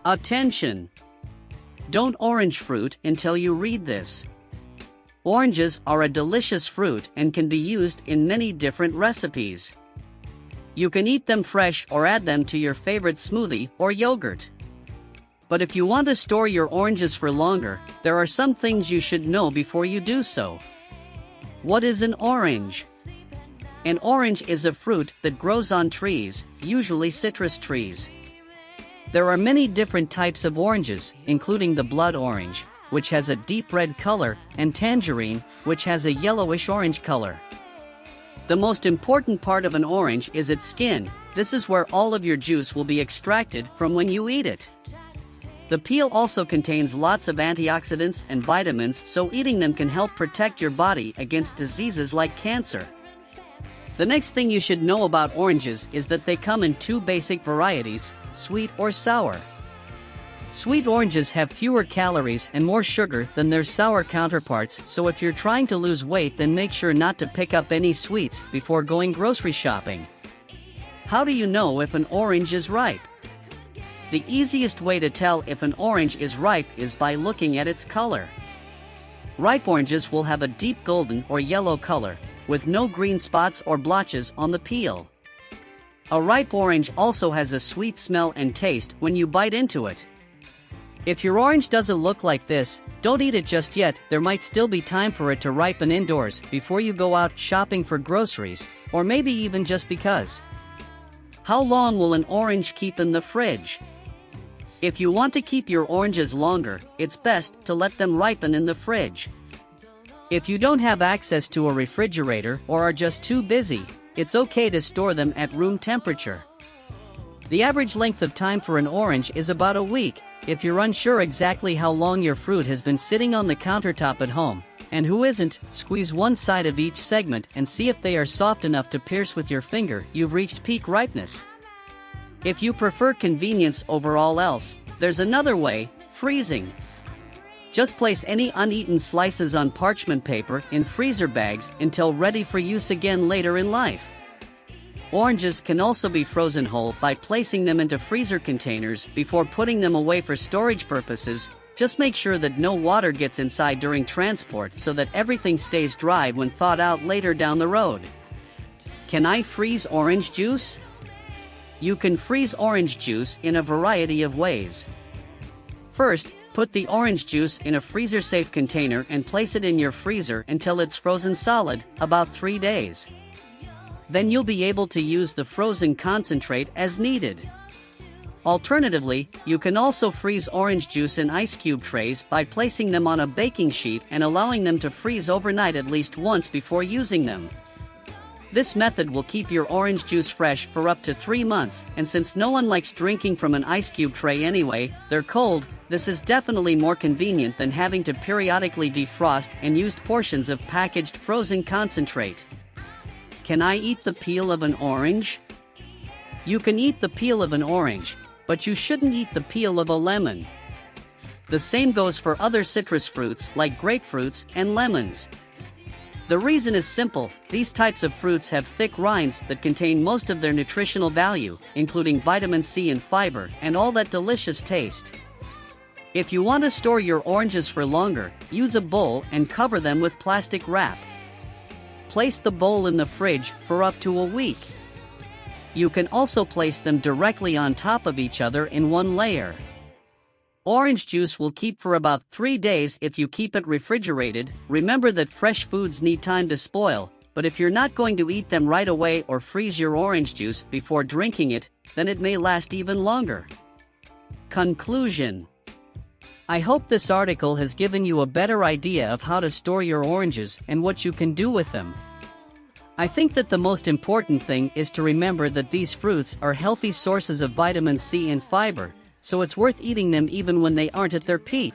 Attention! Don't orange fruit until you read this. Oranges are a delicious fruit and can be used in many different recipes. You can eat them fresh or add them to your favorite smoothie or yogurt. But if you want to store your oranges for longer, there are some things you should know before you do so. What is an orange? An orange is a fruit that grows on trees, usually citrus trees. There are many different types of oranges, including the blood orange, which has a deep red color, and tangerine, which has a yellowish-orange color. The most important part of an orange is its skin. This is where all of your juice will be extracted from when you eat it. The peel also contains lots of antioxidants and vitamins, so eating them can help protect your body against diseases like cancer. The next thing you should know about oranges is that they come in two basic varieties, sweet or sour. Sweet oranges have fewer calories and more sugar than their sour counterparts, so if you're trying to lose weight, then make sure not to pick up any sweets before going grocery shopping. How do you know if an orange is ripe? The easiest way to tell if an orange is ripe is by looking at its color. Ripe oranges will have a deep golden or yellow color, with no green spots or blotches on the peel. A ripe orange also has a sweet smell and taste when you bite into it. If your orange doesn't look like this, don't eat it just yet. There might still be time for it to ripen indoors before you go out shopping for groceries, or maybe even just because. How long will an orange keep in the fridge? If you want to keep your oranges longer, it's best to let them ripen in the fridge. If you don't have access to a refrigerator or are just too busy, it's okay to store them at room temperature. The average length of time for an orange is about a week. If you're unsure exactly how long your fruit has been sitting on the countertop at home, and who isn't, squeeze one side of each segment and see if they are soft enough to pierce with your finger. You've reached peak ripeness. If you prefer convenience over all else, there's another way: freezing. Just place any uneaten slices on parchment paper in freezer bags until ready for use again later in life. Oranges can also be frozen whole by placing them into freezer containers before putting them away for storage purposes. Just make sure that no water gets inside during transport so that everything stays dry when thawed out later down the road. Can I freeze orange juice? You can freeze orange juice in a variety of ways. First, put the orange juice in a freezer-safe container and place it in your freezer until it's frozen solid, about 3 days. Then you'll be able to use the frozen concentrate as needed. Alternatively, you can also freeze orange juice in ice cube trays by placing them on a baking sheet and allowing them to freeze overnight at least once before using them. This method will keep your orange juice fresh for up to 3 months, and since no one likes drinking from an ice cube tray anyway, they're cold, this is definitely more convenient than having to periodically defrost and used portions of packaged frozen concentrate. Can I eat the peel of an orange? You can eat the peel of an orange, but you shouldn't eat the peel of a lemon. The same goes for other citrus fruits like grapefruits and lemons. The reason is simple: these types of fruits have thick rinds that contain most of their nutritional value, including vitamin C and fiber, and all that delicious taste. If you want to store your oranges for longer, use a bowl and cover them with plastic wrap. Place the bowl in the fridge for up to a week. You can also place them directly on top of each other in one layer. Orange juice will keep for about 3 days if you keep it refrigerated. Remember that fresh foods need time to spoil, but if you're not going to eat them right away or freeze your orange juice before drinking it, then it may last even longer. Conclusion: I hope this article has given you a better idea of how to store your oranges and what you can do with them. I think that the most important thing is to remember that these fruits are healthy sources of vitamin C and fiber, so it's worth eating them even when they aren't at their peak.